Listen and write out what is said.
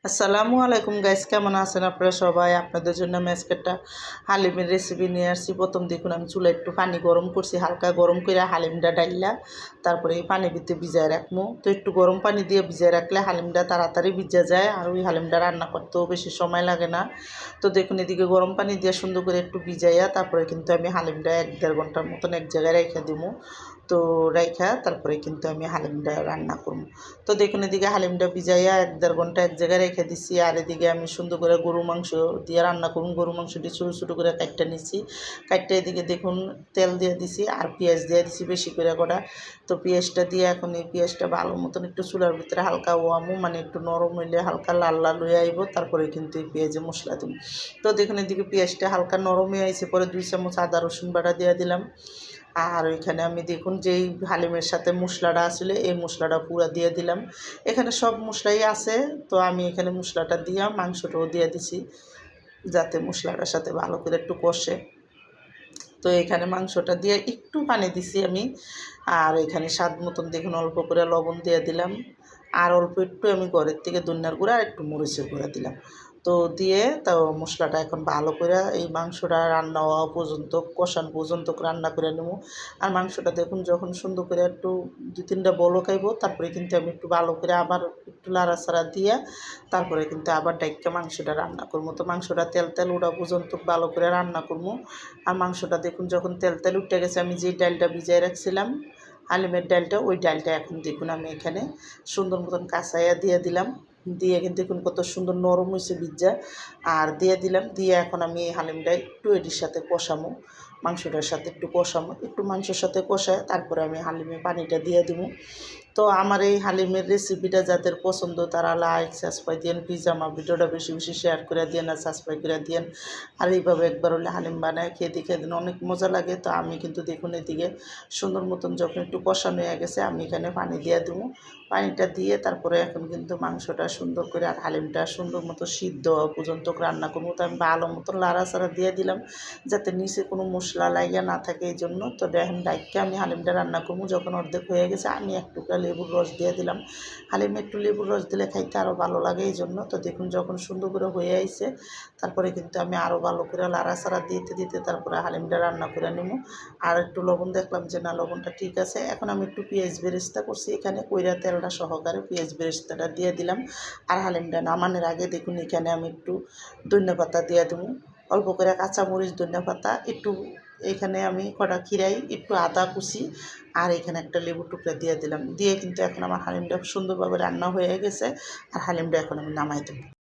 আসসালামু আলাইকুম গাইস, কেমন আছেন আপনারা সবাই? আপনাদের জন্য আমি আজকে একটা হালিমের রেসিপি নিয়ে আসছি। প্রথম দেখুন আমি চুলায় একটু পানি গরম করছি, হালকা গরম করে হালিমটা ডাইলা তারপরে এই পানি ভিতরে ভিজায় রাখবো। তো একটু গরম পানি দিয়ে ভিজায় রাখলে হালিমটা তাড়াতাড়ি ভিজা যায় আর ওই হালিমটা রান্না করতেও বেশি সময় লাগে না। তো দেখুন এদিকে গরম পানি দিয়ে সুন্দর করে একটু ভিজাইয়া তারপরে কিন্তু আমি হালিমটা 1-1.5 ঘন্টার মতন এক জায়গায় রেখে দিব। তো রাইখা তারপরে কিন্তু আমি হালিমটা রান্না করব। তো দেখুন এদিকে হালিমটা ভিজাইয়া 1-1.5 ঘন্টা এক জায়গায় রেখে দিছি। আর এদিকে আমি সুন্দর করে গরু মাংস দিয়ে রান্না করুন। গরু মাংসটি ছোটো ছোটো করে কাটটা নিচ্ছি। কাটটা এদিকে দেখুন তেল দিয়ে দিছি আর পেঁয়াজ দিয়ে দিছি বেশি করে করা। তো পেঁয়াজটা দিয়ে এখন এই পেঁয়াজটা ভালো মতন একটু চুলার ভিতরে হালকা ওয়ামু মানে একটু নরম হইলে হালকা লাল লাল হয়ে আইব, তারপরে কিন্তু এই পেঁয়াজে মশলা দিব। তো দেখুন এদিকে পেঁয়াজটা হালকা নরম হয়ে আইছে, পরে 2 চামচ আদা রসুন বাটা দিয়ে দিলাম। আর ওইখানে আমি দেখুন যেই হালিমের সাথে মশলাটা আসলে এই মশলাটা পুরো দিয়ে দিলাম। এখানে সব মশলাই আছে, তো আমি এখানে মশলাটা দিয়া মাংসটাও দিয়ে দিছি যাতে মশলাটার সাথে ভালো করে একটু কষে। তো এখানে মাংসটা দিয়ে একটু পানি দিছি আমি। আর এখানে স্বাদ মতন দেখুন অল্প করে লবণ দিয়ে দিলাম। আর অল্প একটু আমি ঘরের থেকে ধনিয়ার গুঁড়া আর একটু মরিচের গুঁড়া দিলাম। তো দিয়ে তাও মশলাটা এখন ভালো করে এই মাংসটা রান্না হওয়া পর্যন্ত কষানো পর্যন্ত রান্না করে নেব। আর মাংসটা দেখুন যখন সুন্দর করে একটু 2-3টা বলক আইব তারপরে কিন্তু আমি একটু ভালো করে আবার একটু লাড়াচাড়া দিয়ে তারপরে কিন্তু আবার ডাইক্কা মাংসটা রান্না করবো। তো মাংসটা তেল তেল ওঠা পর্যন্ত ভালো করে রান্না করবো। আর মাংসটা দেখুন যখন তেল তেল উঠে গেছে, আমি যে ডালটা ভিজাই রাখছিলাম হালিমের ডালটা, ওই ডালটা এখন দেখুন আমি এখানে সুন্দর মতন কাঁচাইয়া দিয়ে দিলাম। দিয়ে কিন্তু দেখুন কত সুন্দর নরম হয়েছে ভিজা। আর দিয়ে দিলাম, দিয়ে এখন আমি এই হালিমটা একটু এটির সাথে কষামো, মাংসটার সাথে একটু কষামো, একটু মাংসের সাথে কষায় তারপরে আমি হালিমের পানিটা দিয়ে দিব। তো আমার এই হালিমের রেসিপিটা যাদের পছন্দ তারা লাইক সাবস্ক্রাইব দিয়েন, প্লিজ আমার ভিডিওটা বেশি বেশি শেয়ার করে দিয়েন আর সাবস্ক্রাইব করে দিয়েন। আর এইভাবে একবার হলে হালিম বানায় খেয়ে দেখে দিন, অনেক মজা লাগে। তো আমি কিন্তু দেখুন এদিকে সুন্দর মতন যখন একটু কষানো হয়ে গেছে আমি এখানে পানি দিয়ে দেবো। পানিটা দিয়ে তারপরে এখন কিন্তু মাংসটা সুন্দর করে আর হালিমটা সুন্দর মতো সিদ্ধ হওয়া পর্যন্ত রান্না করবো। তো আমি ভালো মতো লাড়াচাড়া দিয়ে দিলাম যাতে নিচে কোনো মশলা লাগিয়ে না থাকে এই জন্য। তো দেখেন ডাইককে আমি হালিমটা রান্না করবো, যখন অর্ধেক হয়ে গেছে আমি এক টুকরা লেবুর রস দিয়ে দিলাম। হালিমে একটু লেবুর রস দিলে খাইতে আরও ভালো লাগে এই জন্য। তো দেখুন যখন সুন্দর করে হয়ে আইছে তারপরে কিন্তু আমি আরও ভালো করে লাড়াচাড়া দিতে দিতে তারপরে হালিমটা রান্না করে নেবো। আর একটু লবণ দেখলাম যে না লবণটা ঠিক আছে। এখন আমি একটু পেঁয়াজ বেরেস্তা করছি এখানে কইরা তেলটা সহকারে পেঁয়াজ বেরেস্তাটা দিয়ে দিলাম। আর হালিমটা নামানোর আগে দেখুন এখানে আমি একটু ধনিয়া পাতা দিয়ে দেবো, অল্প করে কাঁচামরিচ ধনিয়া পাতা একটু, এখানে আমি কটা খিরাই একটু আদা কুচি আর এখানে একটা লেবু টুকরা দিয়ে দিলাম। দিয়ে কিন্তু এখন আমার হালিমটা সুন্দরভাবে রান্না হয়ে গেছে। আর হালিমটা এখন আমি নামাই দেবো।